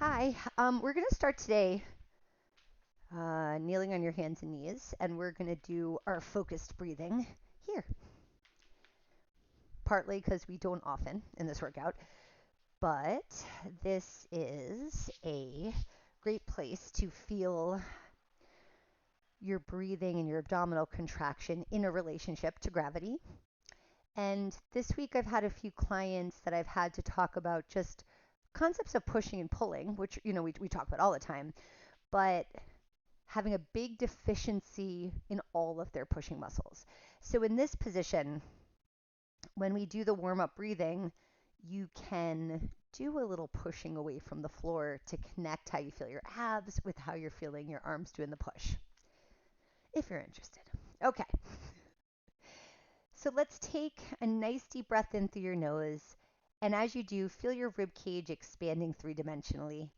Hi, we're going to start today kneeling on your hands and knees, and we're going to do our focused breathing here. Partly because we don't often in this workout, but this is a great place to feel your breathing and your abdominal contraction in a relationship to gravity. And this week I've had a few clients that I've had to talk about just concepts of pushing and pulling, which, we talk about all the time, but having a big deficiency in all of their pushing muscles. So in this position, when we do the warm-up breathing, you can do a little pushing away from the floor to connect how you feel your abs with how you're feeling your arms doing the push, if you're interested. Okay, so let's take a nice deep breath in through your nose, and as you do, feel your rib cage expanding three-dimensionally.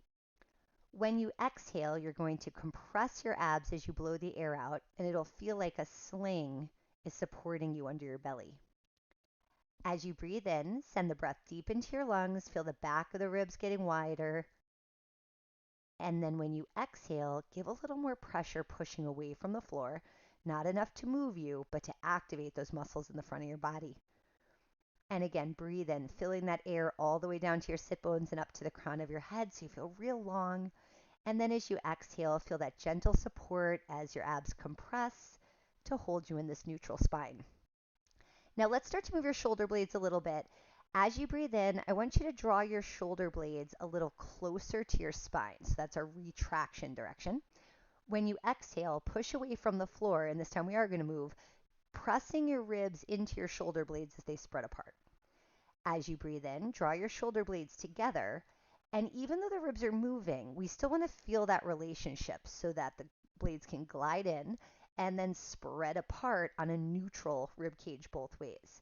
When you exhale, you're going to compress your abs as you blow the air out, and it'll feel like a sling is supporting you under your belly. As you breathe in, send the breath deep into your lungs, feel the back of the ribs getting wider. And then when you exhale, give a little more pressure pushing away from the floor, not enough to move you, but to activate those muscles in the front of your body. And again, breathe in, filling that air all the way down to your sit bones and up to the crown of your head so you feel real long. And then as you exhale, feel that gentle support as your abs compress to hold you in this neutral spine. Now let's start to move your shoulder blades a little bit. As you breathe in, I want you to draw your shoulder blades a little closer to your spine. So that's a retraction direction. When you exhale, push away from the floor, and this time we are going to move, pressing your ribs into your shoulder blades as they spread apart. As you breathe in, draw your shoulder blades together. And even though the ribs are moving, we still want to feel that relationship so that the blades can glide in and then spread apart on a neutral rib cage both ways.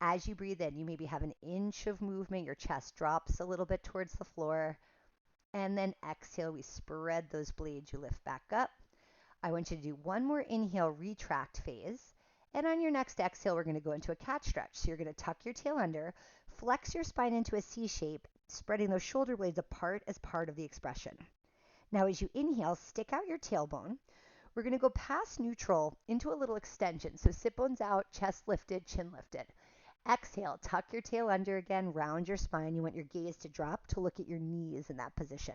As you breathe in, you maybe have an inch of movement. Your chest drops a little bit towards the floor. And then exhale, we spread those blades. You lift back up. I want you to do one more inhale, retract phase. And on your next exhale, we're going to go into a cat stretch. So you're going to tuck your tail under, flex your spine into a C shape, spreading those shoulder blades apart as part of the expression. Now, as you inhale, stick out your tailbone. We're going to go past neutral into a little extension. So sit bones out, chest lifted, chin lifted. Exhale, tuck your tail under again, round your spine. You want your gaze to drop to look at your knees in that position.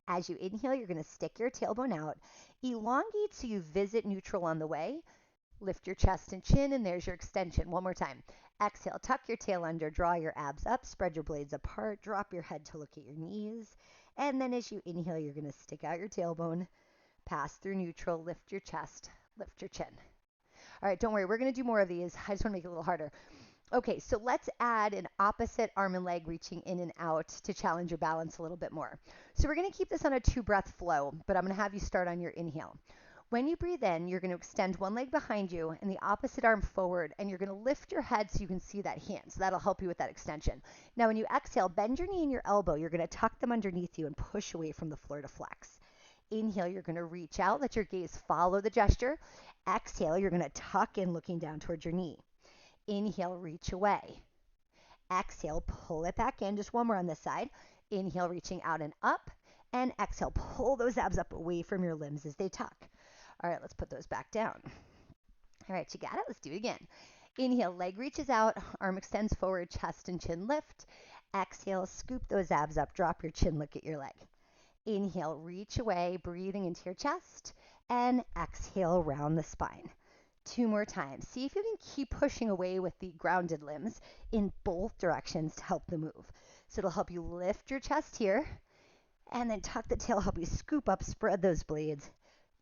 As you inhale, you're going to stick your tailbone out, elongate so you visit neutral on the way. Lift your chest and chin, and there's your extension. One more time. Exhale, tuck your tail under, draw your abs up, spread your blades apart, drop your head to look at your knees. And then as you inhale, you're going to stick out your tailbone, pass through neutral, lift your chest, lift your chin. All right, don't worry, we're going to do more of these. I just want to make it a little harder. Okay, so let's add an opposite arm and leg reaching in and out to challenge your balance a little bit more. So we're going to keep this on a 2-breath flow, but I'm going to have you start on your inhale. When you breathe in, you're going to extend one leg behind you and the opposite arm forward, and you're going to lift your head so you can see that hand. So that'll help you with that extension. Now, when you exhale, bend your knee and your elbow. You're going to tuck them underneath you and push away from the floor to flex. Inhale, you're going to reach out, let your gaze follow the gesture. Exhale, you're going to tuck in, looking down towards your knee. Inhale, reach away. Exhale, pull it back in. Just one more on this side. Inhale, reaching out and up. And exhale, pull those abs up away from your limbs as they tuck. All right, let's put those back down. All right, you got it? Let's do it again. Inhale, leg reaches out, arm extends forward, chest and chin lift. Exhale, scoop those abs up, drop your chin, look at your leg. Inhale, reach away, breathing into your chest. And exhale, round the spine. 2 more times. See if you can keep pushing away with the grounded limbs in both directions to help the move. So it'll help you lift your chest here, and then tuck the tail, help you scoop up, spread those blades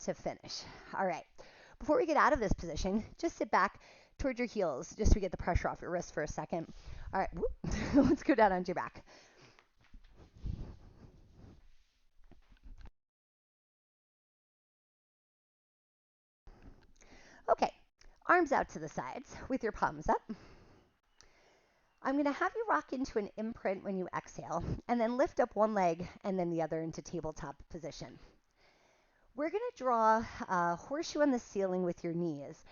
to finish. All right. Before we get out of this position, just sit back towards your heels just so we get the pressure off your wrists for a second. All right. Let's go down onto your back. Okay. Arms out to the sides with your palms up. I'm going to have you rock into an imprint when you exhale, and then lift up one leg and then the other into tabletop position. We're going to draw a horseshoe on the ceiling with your knees,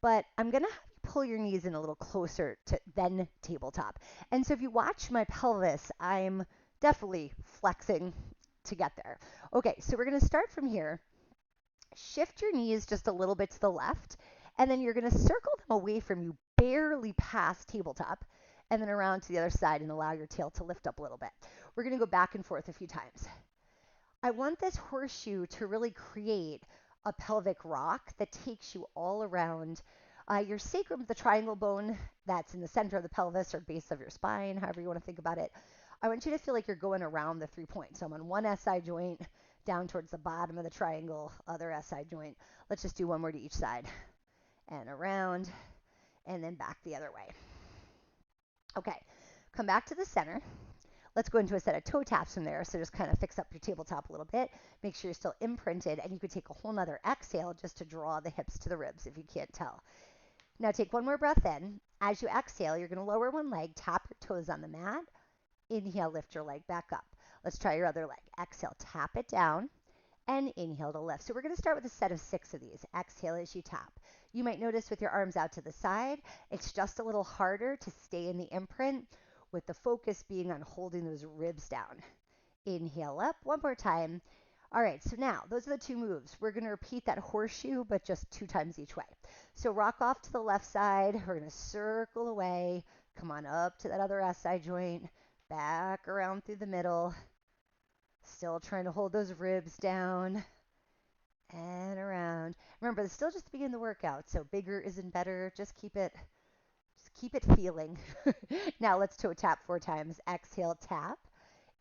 but I'm going to have you pull your knees in a little closer to then tabletop. And so if you watch my pelvis, I'm definitely flexing to get there. Okay, so we're going to start from here. Shift your knees just a little bit to the left, and then you're going to circle them away from you, barely past tabletop, and then around to the other side and allow your tail to lift up a little bit. We're going to go back and forth a few times. I want this horseshoe to really create a pelvic rock that takes you all around your sacrum, the triangle bone that's in the center of the pelvis or base of your spine, however you want to think about it. I want you to feel like you're going around the 3 points. So I'm on one SI joint, down towards the bottom of the triangle, other SI joint. Let's just do one more to each side. And around, and then back the other way. Okay, come back to the center. Let's go into a set of toe taps from there. So just kind of fix up your tabletop a little bit. Make sure you're still imprinted, and you could take a whole nother exhale just to draw the hips to the ribs if you can't tell. Now take one more breath in. As you exhale, you're going to lower one leg, tap your toes on the mat. Inhale, lift your leg back up. Let's try your other leg. Exhale, tap it down, and inhale to lift. So we're going to start with a set of 6 of these. Exhale as you tap. You might notice with your arms out to the side, it's just a little harder to stay in the imprint, with the focus being on holding those ribs down. Inhale up, one more time. All right, so now those are the 2 moves. We're going to repeat that horseshoe, but just 2 times each way. So rock off to the left side. We're going to circle away. Come on up to that other SI joint. Back around through the middle. Still trying to hold those ribs down. And around. Remember, this is still just the beginning of the workout, so bigger isn't better. Just keep it feeling. Now let's toe tap 4 times. Exhale, tap.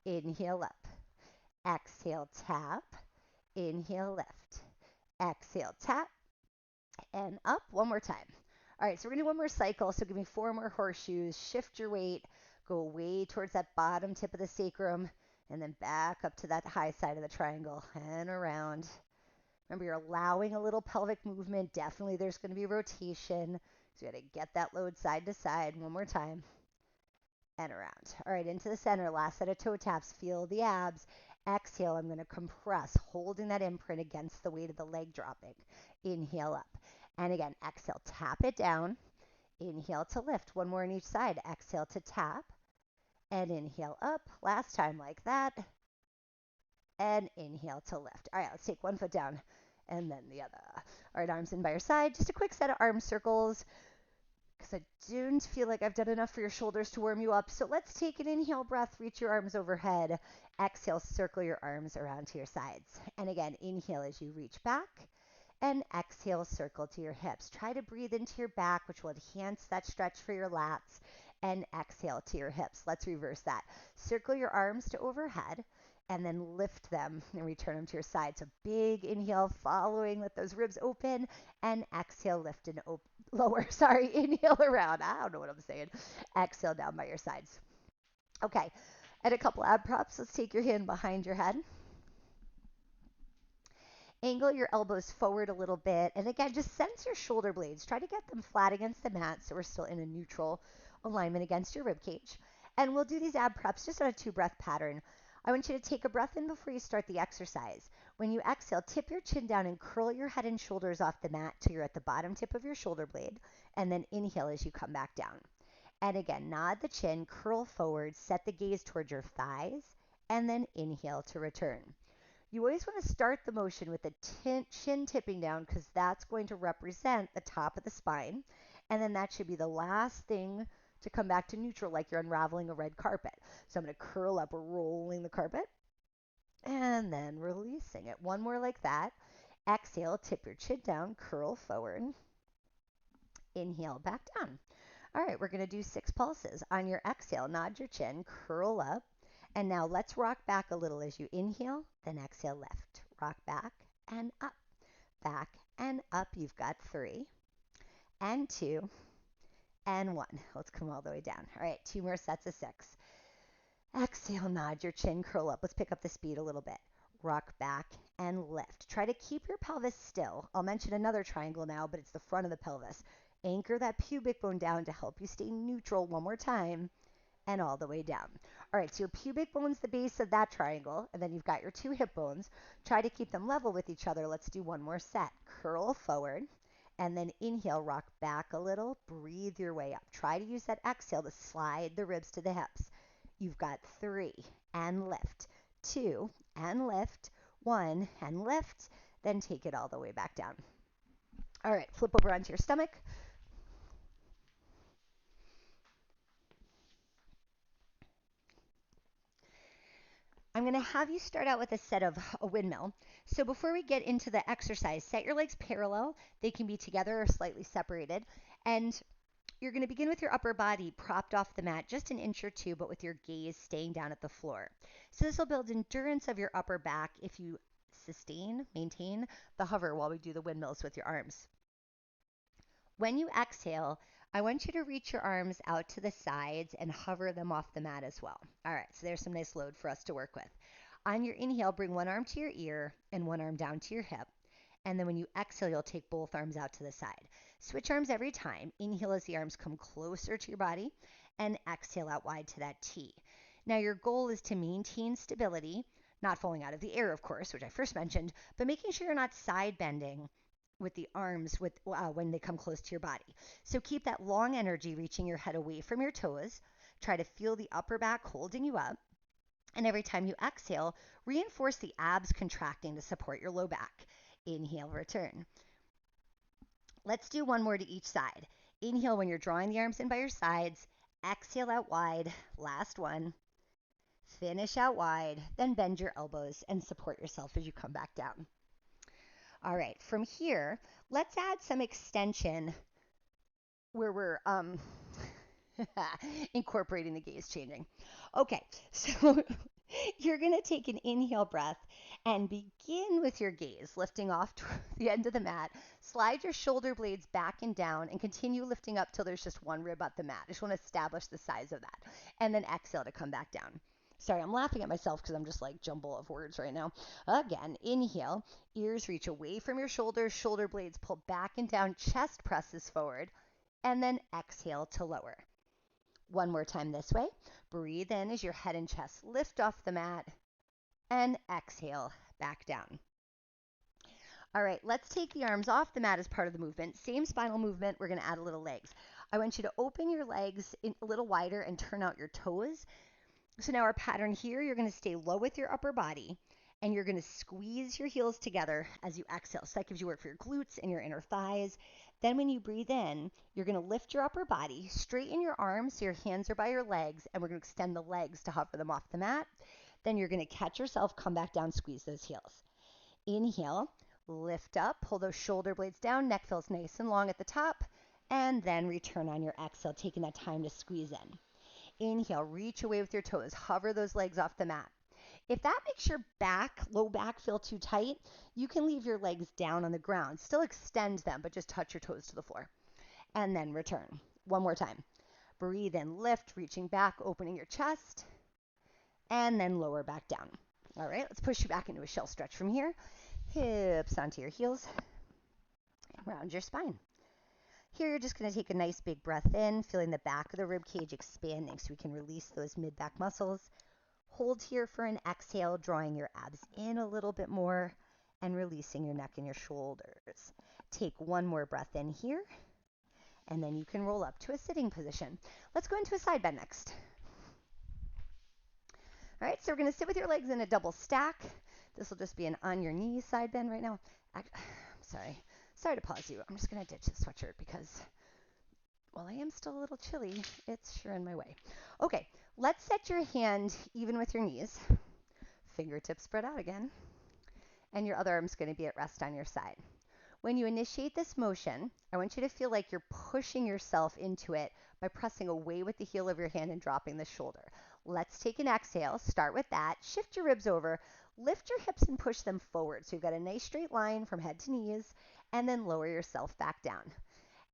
Inhale up. Exhale, tap. Inhale, lift. Exhale, tap. And up. One more time. All right, so we're going to do one more cycle. So give me 4 more horseshoes. Shift your weight. Go way towards that bottom tip of the sacrum. And then back up to that high side of the triangle. And around. Remember, you're allowing a little pelvic movement. Definitely there's going to be rotation. So you got to get that load side to side. One more time. And around. All right, into the center. Last set of toe taps. Feel the abs. Exhale, I'm going to compress, holding that imprint against the weight of the leg dropping. Inhale up. And again, exhale, tap it down. Inhale to lift. One more on each side. Exhale to tap. And inhale up. Last time like that. And inhale to lift. All right, let's take one foot down and then the other. All right, arms in by your side. Just a quick set of arm circles because I don't feel like I've done enough for your shoulders to warm you up. So let's take an inhale breath. Reach your arms overhead. Exhale, circle your arms around to your sides. And again, inhale as you reach back. And exhale, circle to your hips. Try to breathe into your back, which will enhance that stretch for your lats. And exhale to your hips. Let's reverse that. Circle your arms to overhead and then lift them and return them to your side. So big inhale, following with those ribs open, and exhale, lift and lower. Sorry, inhale around. I don't know what I'm saying. Exhale down by your sides. Okay, and a couple ab props. Let's take your hand behind your head. Angle your elbows forward a little bit. And again, just sense your shoulder blades. Try to get them flat against the mat so we're still in a neutral alignment against your rib cage. And we'll do these ab preps just on a 2-breath pattern. I want you to take a breath in before you start the exercise. When you exhale, tip your chin down and curl your head and shoulders off the mat till you're at the bottom tip of your shoulder blade. And then inhale as you come back down. And again, nod the chin, curl forward, set the gaze towards your thighs, and then inhale to return. You always want to start the motion with the chin tipping down because that's going to represent the top of the spine. And then that should be the last thing to come back to neutral, like you're unraveling a red carpet. So I'm going to curl up, rolling the carpet, and then releasing it. One more like that. Exhale, tip your chin down, curl forward. Inhale, back down. All right, we're going to do 6 pulses. On your exhale, nod your chin, curl up. And now let's rock back a little as you inhale, then exhale left. Rock back and up, back and up. You've got 3 and 2 and 1. Let's come all the way down. All right, 2 more sets of 6. Exhale, nod your chin, curl up. Let's pick up the speed a little bit. Rock back and lift. Try to keep your pelvis still. I'll mention another triangle now, but it's the front of the pelvis. Anchor that pubic bone down to help you stay neutral one more time. And all the way down. All right, so your pubic bone's the base of that triangle, and then you've got your 2 hip bones. Try to keep them level with each other. Let's do one more set. Curl forward, and then inhale, rock back a little. Breathe your way up. Try to use that exhale to slide the ribs to the hips. You've got 3 and lift, 2 and lift, 1 and lift, then take it all the way back down. All right, flip over onto your stomach. I'm going to have you start out with a set of a windmill. So before we get into the exercise, set your legs parallel. They can be together or slightly separated. And you're going to begin with your upper body propped off the mat just an inch or two, but with your gaze staying down at the floor. So this will build endurance of your upper back if you maintain the hover while we do the windmills with your arms. When you exhale, I want you to reach your arms out to the sides and hover them off the mat as well. All right, so there's some nice load for us to work with. On your inhale, bring one arm to your ear and one arm down to your hip. And then when you exhale, you'll take both arms out to the side. Switch arms every time. Inhale as the arms come closer to your body and exhale out wide to that T. Now your goal is to maintain stability, not falling out of the air, of course, which I first mentioned, but making sure you're not side bending with the arms when they come close to your body. So keep that long energy reaching your head away from your toes. Try to feel the upper back holding you up. And every time you exhale, reinforce the abs contracting to support your low back. Inhale, return. Let's do one more to each side. Inhale when you're drawing the arms in by your sides. Exhale out wide. Last one. Finish out wide. Then bend your elbows and support yourself as you come back down. All right, from here, let's add some extension where we're incorporating the gaze changing. Okay, so you're going to take an inhale breath and begin with your gaze, lifting off to the end of the mat. Slide your shoulder blades back and down and continue lifting up till there's just one rib at the mat. I just want to establish the size of that. And then exhale to come back down. Sorry, I'm laughing at myself because I'm just like jumble of words right now. Again, inhale, ears reach away from your shoulders, shoulder blades pull back and down, chest presses forward, and then exhale to lower. One more time this way. Breathe in as your head and chest lift off the mat, and exhale back down. All right, let's take the arms off the mat as part of the movement. Same spinal movement, we're going to add a little legs. I want you to open your legs a little wider and turn out your toes. So now our pattern here, you're going to stay low with your upper body and you're going to squeeze your heels together as you exhale. So that gives you work for your glutes and your inner thighs. Then when you breathe in, you're going to lift your upper body, straighten your arms so your hands are by your legs, and we're going to extend the legs to hover them off the mat. Then you're going to catch yourself, come back down, squeeze those heels. Inhale, lift up, pull those shoulder blades down, neck feels nice and long at the top, and then return on your exhale, taking that time to squeeze in. Inhale, reach away with your toes, hover those legs off the mat. If that makes your low back feel too tight, you can leave your legs down on the ground. Still extend them, but just touch your toes to the floor. And then return. One more time. Breathe in, lift, reaching back, opening your chest, and then lower back down. All right, let's push you back into a shell stretch from here. Hips onto your heels. Round your spine. Here, you're just going to take a nice big breath in, feeling the back of the rib cage expanding so we can release those mid-back muscles. Hold here for an exhale, drawing your abs in a little bit more and releasing your neck and your shoulders. Take one more breath in here, and then you can roll up to a sitting position. Let's go into a side bend next. All right, so we're going to sit with your legs in a double stack. This will just be an on your knees side bend right now. Sorry to pause you. I'm just going to ditch the sweatshirt because while I am still a little chilly, it's sure in my way. Okay, let's set your hand even with your knees. Fingertips spread out again. And your other arm's going to be at rest on your side. When you initiate this motion, I want you to feel like you're pushing yourself into it by pressing away with the heel of your hand and dropping the shoulder. Let's take an exhale. Start with that. Shift your ribs over. Lift your hips and push them forward. So you've got a nice straight line from head to knees, and then lower yourself back down.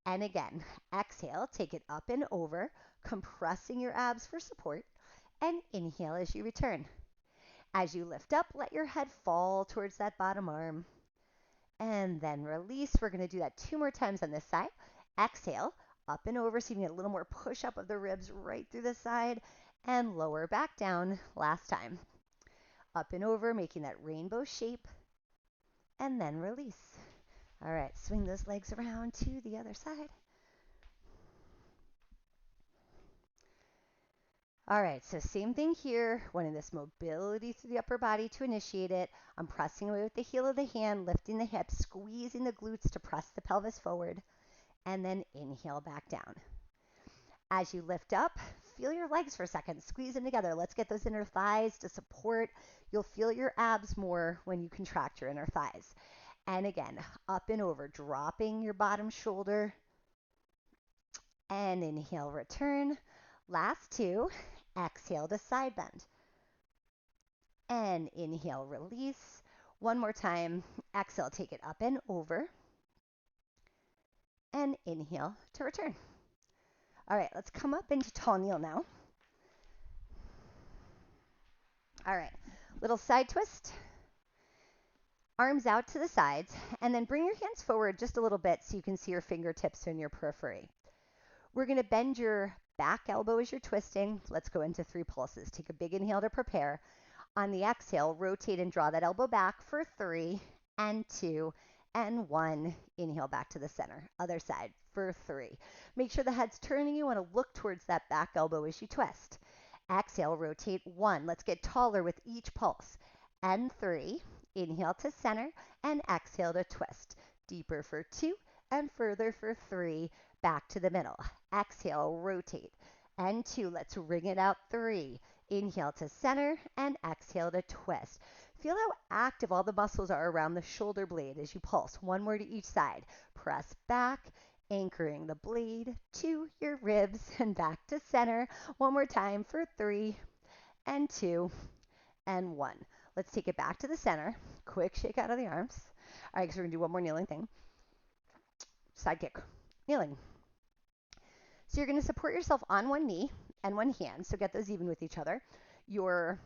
And again, exhale, take it up and over, compressing your abs for support, and inhale as you return. As you lift up, let your head fall towards that bottom arm, and then release. We're going to do that 2 more times on this side. Exhale, up and over, so you can get a little more push up of the ribs right through the side, and lower back down. Last time. Up and over, making that rainbow shape, and then release. All right, swing those legs around to the other side. All right, so same thing here. Wanting this mobility through the upper body to initiate it. I'm pressing away with the heel of the hand, lifting the hips, squeezing the glutes to press the pelvis forward, and then inhale back down. As you lift up, feel your legs for a second. Squeeze them together. Let's get those inner thighs to support. You'll feel your abs more when you contract your inner thighs. And again, up and over, dropping your bottom shoulder. And inhale, return. Last two. Exhale to side bend. And inhale, release. One more time. Exhale, take it up and over. And inhale to return. All right, let's come up into tall kneel now. All right, little side twist. Arms out to the sides, and then bring your hands forward just a little bit so you can see your fingertips in your periphery. We're going to bend your back elbow as you're twisting. Let's go into 3 pulses. Take a big inhale to prepare. On the exhale, rotate and draw that elbow back for 3 and 2 and 1. Inhale back to the center. Other side for 3. Make sure the head's turning. You want to look towards that back elbow as you twist. Exhale, rotate 1. Let's get taller with each pulse. And 3. Inhale to center and exhale to twist. Deeper for 2 and further for 3. Back to the middle. Exhale, rotate. And 2. Let's ring it out. 3. Inhale to center and exhale to twist. Feel how active all the muscles are around the shoulder blade as you pulse. 1 more to each side. Press back, anchoring the blade to your ribs and back to center. 1 more time for 3 and 2 and 1. Let's take it back to the center. Quick shake out of the arms. All right, so we're going to do 1 more kneeling thing. Side kick. Kneeling. So you're going to support yourself on 1 knee and 1 hand. So get those even with each other. Your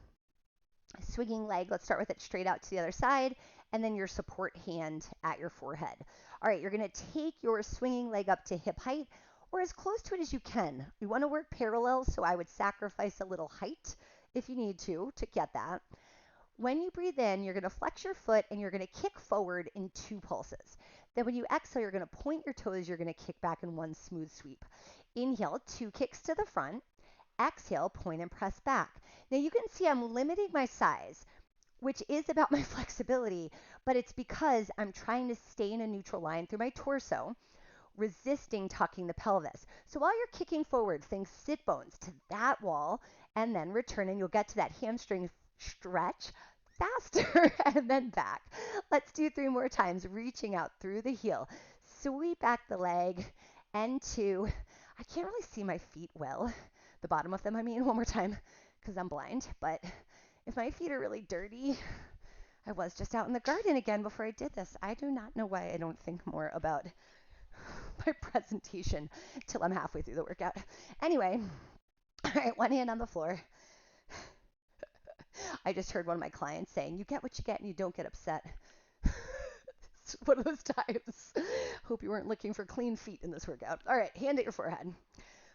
swinging leg, let's start with it straight out to the other side, and then your support hand at your forehead. All right, you're going to take your swinging leg up to hip height or as close to it as you can. We want to work parallel, so I would sacrifice a little height if you need to get that. When you breathe in, you're going to flex your foot and you're going to kick forward in 2 pulses. Then when you exhale, you're going to point your toes, you're going to kick back in 1 smooth sweep. Inhale, 2 kicks to the front. Exhale, point and press back. Now you can see I'm limiting my size, which is about my flexibility, but it's because I'm trying to stay in a neutral line through my torso, resisting tucking the pelvis. So while you're kicking forward, think sit bones to that wall and then return, and you'll get to that hamstring stretch faster and then back. Let's do 3 more times, reaching out through the heel. Sweep back the leg and 2. I can't really see my feet well. The bottom of them, I mean. 1 more time because I'm blind. But if my feet are really dirty, I was just out in the garden again before I did this. I do not know why I don't think more about my presentation till I'm halfway through the workout. Anyway, all right, 1 hand on the floor. I just heard one of my clients saying, you get what you get and you don't get upset. It's one of those times. Hope you weren't looking for clean feet in this workout. All right, hand at your forehead.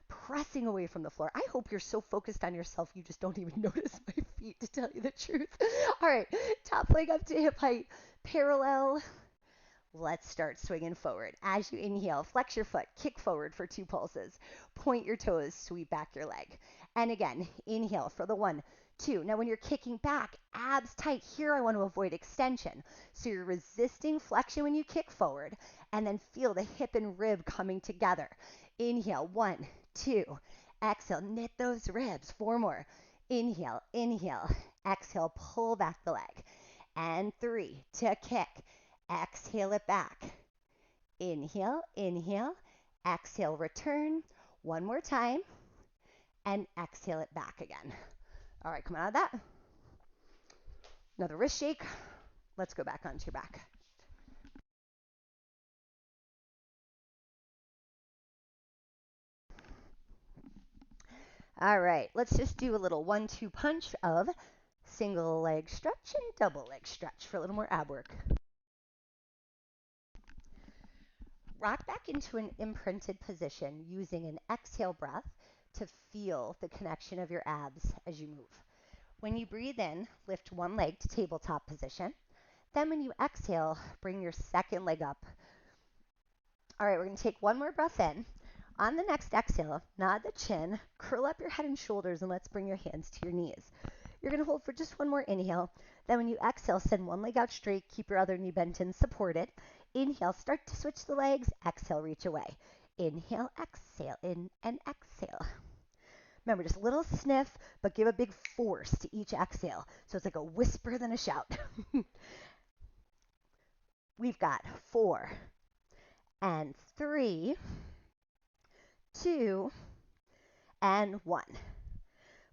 Pressing away from the floor. I hope you're so focused on yourself you just don't even notice my feet, to tell you the truth. All right, top leg up to hip height, parallel. Let's start swinging forward. As you inhale, flex your foot, kick forward for 2 pulses. Point your toes, sweep back your leg. And again, inhale for the 1, 2. Now when you're kicking back, abs tight. Here I want to avoid extension. So you're resisting flexion when you kick forward, and then feel the hip and rib coming together. Inhale, 1, 2. Exhale, knit those ribs. 4 more. Inhale, inhale. Exhale, pull back the leg. And 3 to kick. Exhale it back. Inhale, inhale. Exhale, return. 1 more time. And exhale it back again. All right, come out of that. Another wrist shake. Let's go back onto your back. All right, let's just do a little 1-2 punch of single leg stretch and double leg stretch for a little more ab work. Rock back into an imprinted position using an exhale breath to feel the connection of your abs as you move. When you breathe in, lift 1 leg to tabletop position. Then when you exhale, bring your second leg up. All right, we're going to take 1 more breath in. On the next exhale, nod the chin, curl up your head and shoulders, and let's bring your hands to your knees. You're going to hold for just one more inhale. Then when you exhale, send one leg out straight, keep your other knee bent and supported. Inhale, start to switch the legs. Exhale, reach away. Inhale, exhale, in and exhale. Remember, just a little sniff, but give a big force to each exhale. So it's like a whisper than a shout. We've got 4 and 3, 2, and 1.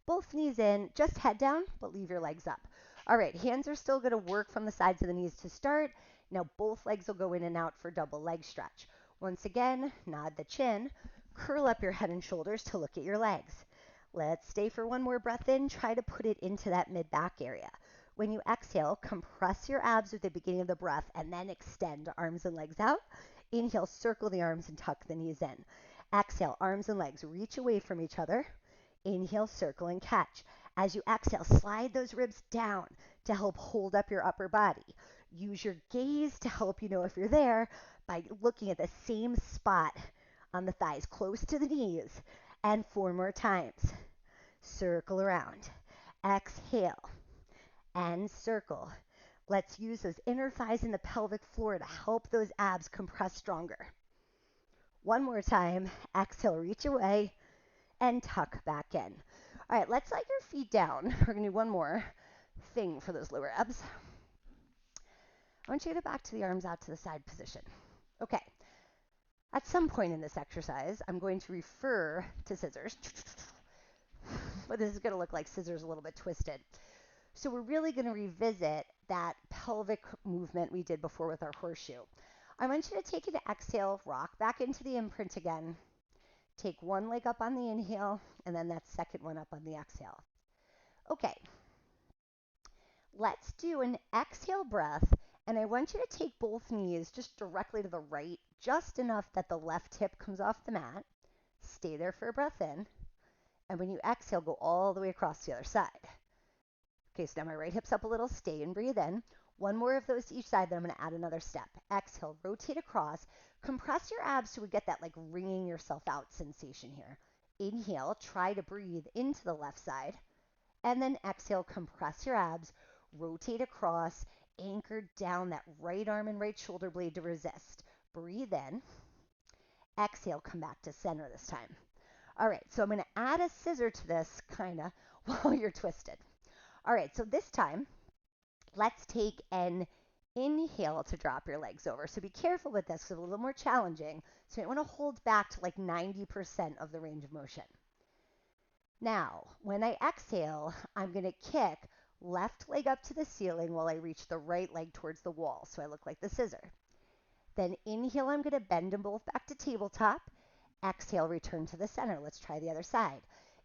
Both knees in, just head down, but leave your legs up. All right, hands are still going to work from the sides of the knees to start. Now both legs will go in and out for double leg stretch. Once again, nod the chin, curl up your head and shoulders to look at your legs. Let's stay for one more breath in. Try to put it into that mid-back area. When you exhale, compress your abs at the beginning of the breath and then extend arms and legs out. Inhale, circle the arms and tuck the knees in. Exhale, arms and legs reach away from each other. Inhale, circle and catch. As you exhale, slide those ribs down to help hold up your upper body. Use your gaze to help you know if you're there by looking at the same spot on the thighs, close to the knees. And 4 more times. Circle around. Exhale and circle. Let's use those inner thighs in the pelvic floor to help those abs compress stronger. One more time. Exhale, reach away and tuck back in. All right, let's let your feet down. We're going to do one more thing for those lower abs. I want you to get back to the arms out to the side position. Okay. At some point in this exercise, I'm going to refer to scissors. But this is going to look like scissors a little bit twisted. So we're really going to revisit that pelvic movement we did before with our horseshoe. I want you to take an exhale, rock back into the imprint again. Take one leg up on the inhale, and then that second one up on the exhale. Okay. Let's do an exhale breath, and I want you to take both knees just directly to the right, just enough that the left hip comes off the mat. Stay there for a breath in. And when you exhale, go all the way across the other side. Okay, so now my right hip's up a little. Stay and breathe in. One more of those to each side, then I'm going to add another step. Exhale, rotate across. Compress your abs so we get that like wringing yourself out sensation here. Inhale, try to breathe into the left side. And then exhale, compress your abs. Rotate across. Anchor down that right arm and right shoulder blade to resist. Breathe in. Exhale, come back to center this time. All right, so I'm going to add a scissor to this, kind of, while you're twisted. All right, so this time, let's take an inhale to drop your legs over. So be careful with this because it's a little more challenging. So you want to hold back to like 90% of the range of motion. Now, when I exhale, I'm going to kick left leg up to the ceiling while I reach the right leg towards the wall. So I look like the scissor. Then inhale, I'm going to bend them both back to tabletop. Exhale, return to the center. Let's try the other side.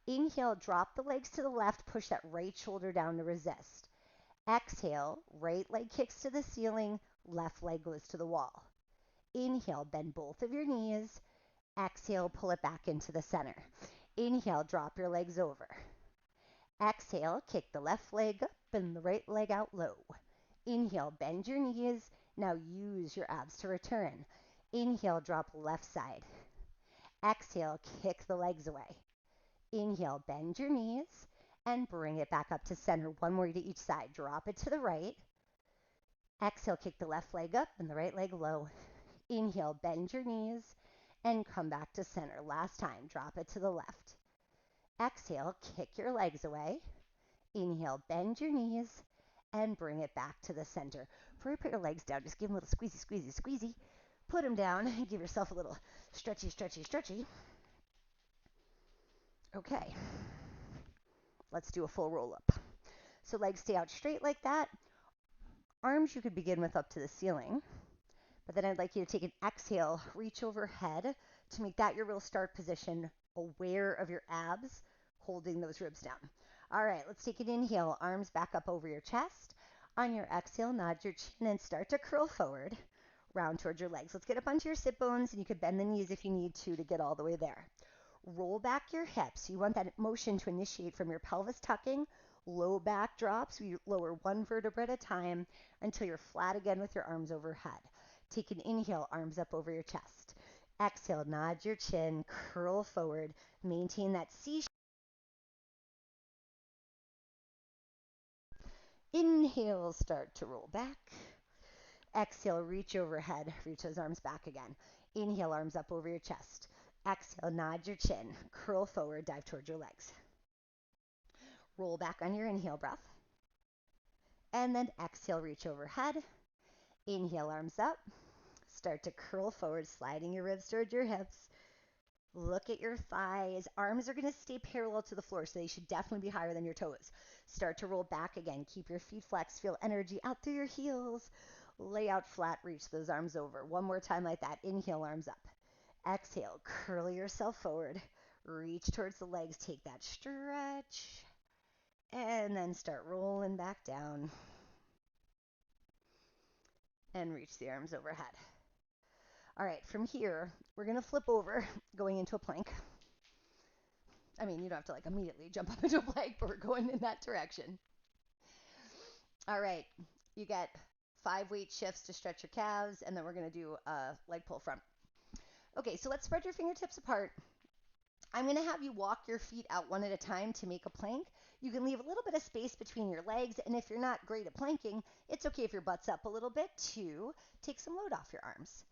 Inhale, drop the legs to the left, push that right shoulder down to resist. Exhale, right leg kicks to the ceiling, left leg goes to the wall. Inhale, bend both of your knees. Exhale, pull it back into the center. Inhale, drop your legs over. Exhale, kick the left leg up and the right leg out low. Inhale, bend your knees. Now use your abs to return. Inhale, drop left side. Exhale, kick the legs away. Inhale, bend your knees and bring it back up to center. One more to each side. Drop it to the right. Exhale, kick the left leg up and the right leg low. Inhale, bend your knees and come back to center. Last time, drop it to the left. Exhale, kick your legs away. Inhale, bend your knees and bring it back to the center. Before you put your legs down, just give them a little squeezy, squeezy, squeezy. Put them down and give yourself a little stretchy, stretchy, stretchy. Okay, let's do a full roll up. So legs stay out straight like that. Arms you could begin with up to the ceiling. But then I'd like you to take an exhale, reach overhead to make that your real start position, aware of your abs, holding those ribs down. All right, let's take an inhale, arms back up over your chest. On your exhale, nod your chin and start to curl forward, round towards your legs. Let's get up onto your sit bones, and you could bend the knees if you need to get all the way there. Roll back your hips. You want that motion to initiate from your pelvis tucking, low back drops. We lower one vertebra at a time until you're flat again with your arms overhead. Take an inhale, arms up over your chest. Exhale, nod your chin, curl forward, maintain that C. Inhale, start to roll back. Exhale, reach overhead, reach those arms back again. Inhale, arms up over your chest. Exhale, nod your chin, curl forward, dive towards your legs. Roll back on your inhale breath. And then exhale, reach overhead. Inhale, arms up. Start to curl forward, sliding your ribs towards your hips. Look at your thighs. Arms are going to stay parallel to the floor, so they should definitely be higher than your toes. Start to roll back again. Keep your feet flexed. Feel energy out through your heels. Lay out flat. Reach those arms over. One more time like that. Inhale, arms up. Exhale, curl yourself forward. Reach towards the legs. Take that stretch. And then start rolling back down. And reach the arms overhead. All right, from here, we're going to flip over, going into a plank. I mean, you don't have to like immediately jump up into a plank, but we're going in that direction. All right, you get 5 weight shifts to stretch your calves, and then we're going to do a leg pull front. Okay, so let's spread your fingertips apart. I'm going to have you walk your feet out one at a time to make a plank. You can leave a little bit of space between your legs, and if you're not great at planking, it's okay if your butt's up a little bit to take some load off your arms.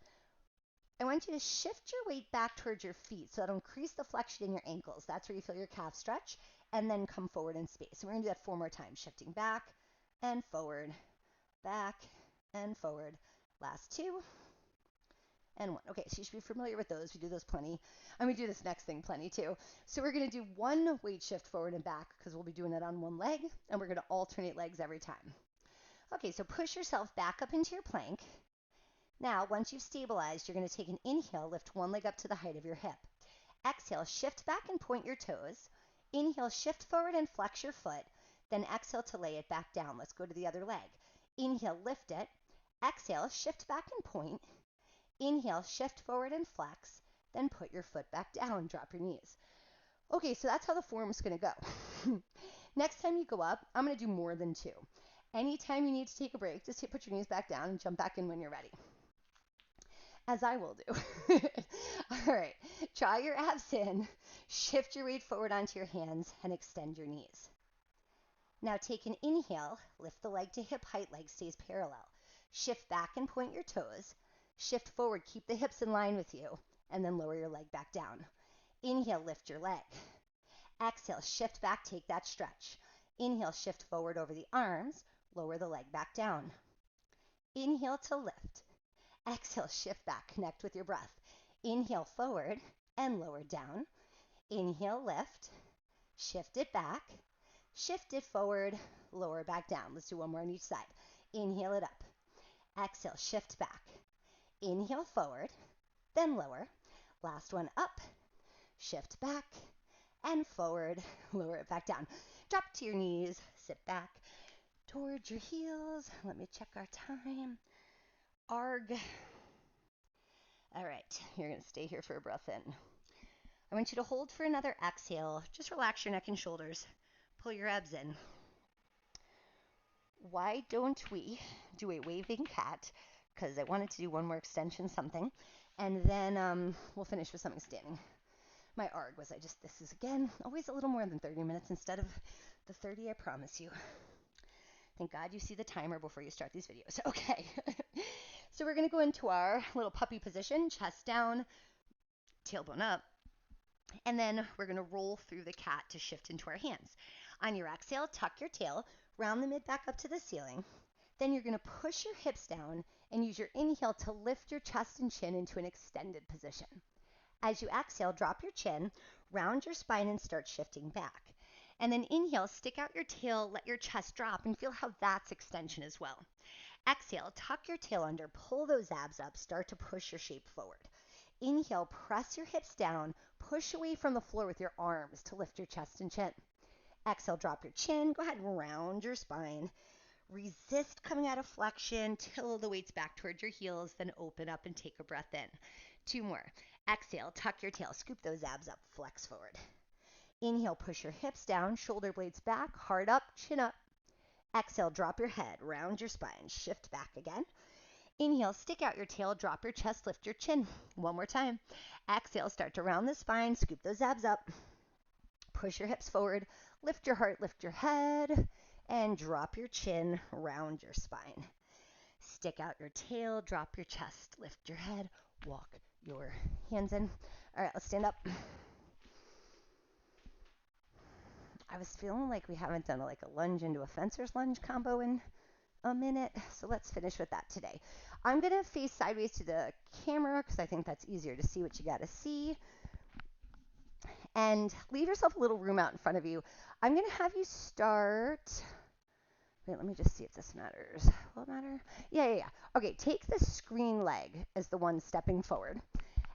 I want you to shift your weight back towards your feet so that'll increase the flexion in your ankles. That's where you feel your calf stretch, and then come forward in space. So we're going to do that 4 more times, shifting back and forward, back and forward. Last 2 and 1. Okay, so you should be familiar with those. We do those plenty. And we do this next thing plenty too. So we're going to do 1 weight shift forward and back because we'll be doing it on one leg, and we're going to alternate legs every time. Okay, so push yourself back up into your plank. Now, once you've stabilized, you're going to take an inhale, lift one leg up to the height of your hip. Exhale, shift back and point your toes. Inhale, shift forward and flex your foot. Then exhale to lay it back down. Let's go to the other leg. Inhale, lift it. Exhale, shift back and point. Inhale, shift forward and flex. Then put your foot back down. Drop your knees. Okay, so that's how the form's going to go. Next time you go up, I'm going to do more than 2. Anytime you need to take a break, just put your knees back down and jump back in when you're ready. As I will do. All right, draw your abs in, shift your weight forward onto your hands, and extend your knees. Now take an inhale, lift the leg to hip height, leg stays parallel. Shift back and point your toes. Shift forward, keep the hips in line with you, and then lower your leg back down. Inhale, lift your leg. Exhale, shift back, take that stretch. Inhale, shift forward over the arms, lower the leg back down. Inhale to lift. Exhale, shift back, connect with your breath. Inhale forward and lower down. Inhale, lift, shift it back, shift it forward, lower back down. Let's do 1 more on each side. Inhale it up. Exhale, shift back. Inhale forward, then lower. Last one up, shift back and forward, lower it back down. Drop to your knees, sit back towards your heels. Let me check our time. Arg. All right, you're going to stay here for a breath in. I want you to hold for another exhale. Just relax your neck and shoulders. Pull your abs in. Why don't we do a waving cat? Because I wanted to do 1 more extension something. And then we'll finish with something standing. My arg was this is again always a little more than 30 minutes instead of the 30 I promise you. Thank God you see the timer before you start these videos. Okay. So we're going to go into our little puppy position, chest down, tailbone up. And then we're going to roll through the cat to shift into our hands. On your exhale, tuck your tail, round the mid back up to the ceiling. Then you're going to push your hips down and use your inhale to lift your chest and chin into an extended position. As you exhale, drop your chin, round your spine and start shifting back. And then inhale, stick out your tail, let your chest drop and feel how that's extension as well. Exhale, tuck your tail under, pull those abs up, start to push your shape forward. Inhale, press your hips down, push away from the floor with your arms to lift your chest and chin. Exhale, drop your chin, go ahead and round your spine. Resist coming out of flexion, till the weight's back towards your heels, then open up and take a breath in. 2 more. Exhale, tuck your tail, scoop those abs up, flex forward. Inhale, push your hips down, shoulder blades back, heart up, chin up. Exhale, drop your head, round your spine, shift back again. Inhale, stick out your tail, drop your chest, lift your chin. One more time. Exhale, start to round the spine, scoop those abs up. Push your hips forward, lift your heart, lift your head, and drop your chin, round your spine. Stick out your tail, drop your chest, lift your head, walk your hands in. All right, let's stand up. I was feeling like we haven't done like a lunge into a fencer's lunge combo in a minute, so let's finish with that today. I'm going to face sideways to the camera because I think that's easier to see what you got to see. And leave yourself a little room out in front of you. I'm going to have you start. Wait, let me just see if this matters. Will it matter? Yeah. Okay, take the screen leg as the one stepping forward.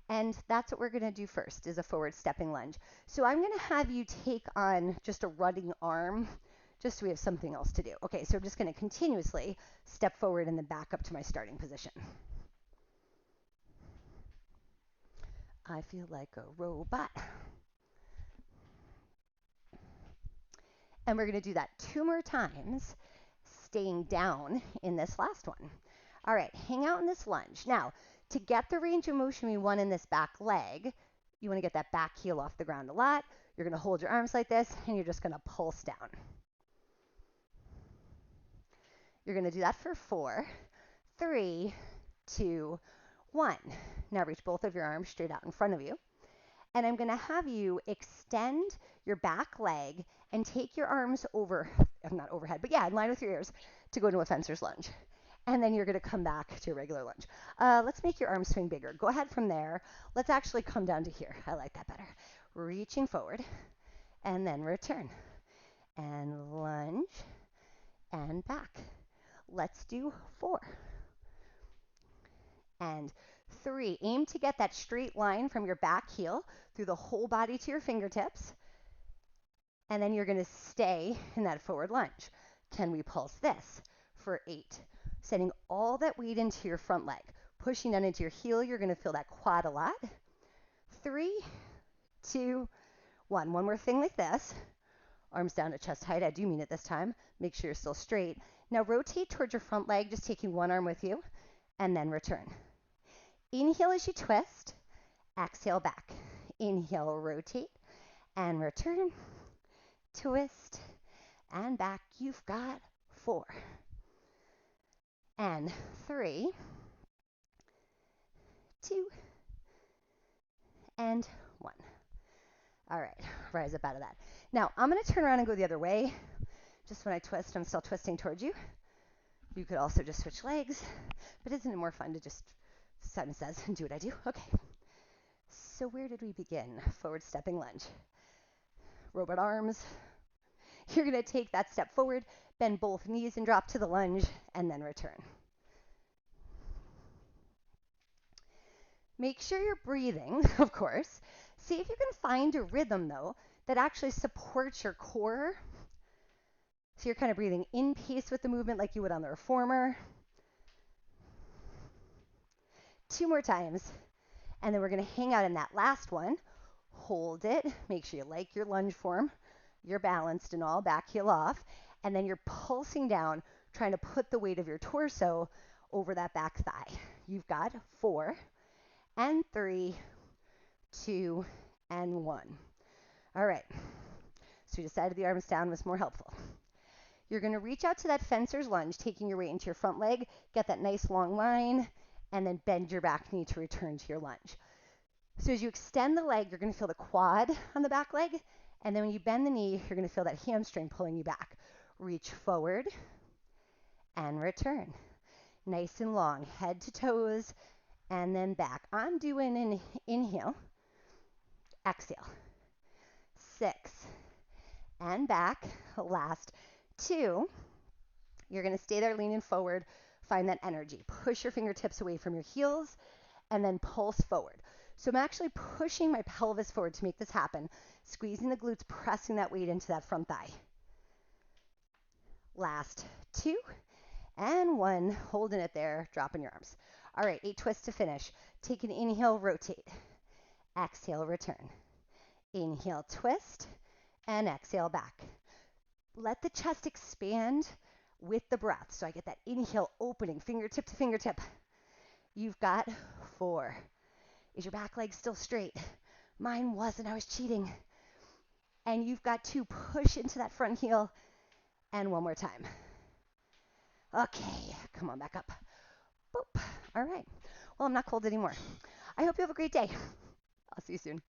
And that's what we're going to do first, is a forward stepping lunge. So I'm going to have you take on just a running arm, just so we have something else to do. Okay, so I'm just going to continuously step forward and then back up to my starting position. I feel like a robot. And we're going to do that 2 more times, staying down in this last one. All right, hang out in this lunge. Now, to get the range of motion we want in this back leg, you want to get that back heel off the ground a lot. You're going to hold your arms like this, and you're just going to pulse down. You're going to do that for 4, 3, 2, 1. Now reach both of your arms straight out in front of you. And I'm going to have you extend your back leg and take your arms over, not overhead, but yeah, in line with your ears to go into a fencer's lunge. And then you're going to come back to your regular lunge. Let's make your arms swing bigger. Go ahead from there. Let's actually come down to here. I like that better. Reaching forward and then return. And lunge and back. Let's do 4. And 3. Aim to get that straight line from your back heel through the whole body to your fingertips. And then you're going to stay in that forward lunge. Can we pulse this for 8? Sending all that weight into your front leg. Pushing down into your heel, you're going to feel that quad a lot. 3, 2, 1. One more thing like this. Arms down to chest height. I do mean it this time. Make sure you're still straight. Now rotate towards your front leg, just taking one arm with you, and then return. Inhale as you twist. Exhale back. Inhale, rotate, and return. Twist, and back. You've got 4. And 3, 2, and 1. All right, rise up out of that. Now, I'm going to turn around and go the other way. Just when I twist, I'm still twisting towards you. You could also just switch legs, but isn't it more fun to just, Simon says, do what I do? Okay. So where did we begin? Forward stepping lunge. Robot arms. You're going to take that step forward, bend both knees and drop to the lunge, and then return. Make sure you're breathing, of course. See if you can find a rhythm, though, that actually supports your core. So you're kind of breathing in pace with the movement like you would on the reformer. 2 more times. And then we're going to hang out in that last one. Hold it. Make sure you like your lunge form. You're balanced and all, back heel off. And then you're pulsing down, trying to put the weight of your torso over that back thigh. You've got 4, and 3, 2, and 1. All right. So we decided the arms down was more helpful. You're going to reach out to that fencer's lunge, taking your weight into your front leg, get that nice long line, and then bend your back knee to return to your lunge. So as you extend the leg, you're going to feel the quad on the back leg, and then when you bend the knee, you're going to feel that hamstring pulling you back. Reach forward and return. Nice and long, head to toes, and then back. I'm doing an inhale, exhale. 6, and back. Last 2. You're going to stay there leaning forward. Find that energy. Push your fingertips away from your heels, and then pulse forward. So I'm actually pushing my pelvis forward to make this happen, squeezing the glutes, pressing that weight into that front thigh. Last 2, and 1. Holding it there, dropping your arms. All right, 8 twists to finish. Take an inhale, rotate. Exhale, return. Inhale, twist, and exhale back. Let the chest expand with the breath. So I get that inhale opening, fingertip to fingertip. You've got 4. Is your back leg still straight? Mine wasn't. I was cheating. And you've got 2. Push into that front heel. And one more time. Okay, come on back up. Boop. All right. Well, I'm not cold anymore. I hope you have a great day. I'll see you soon.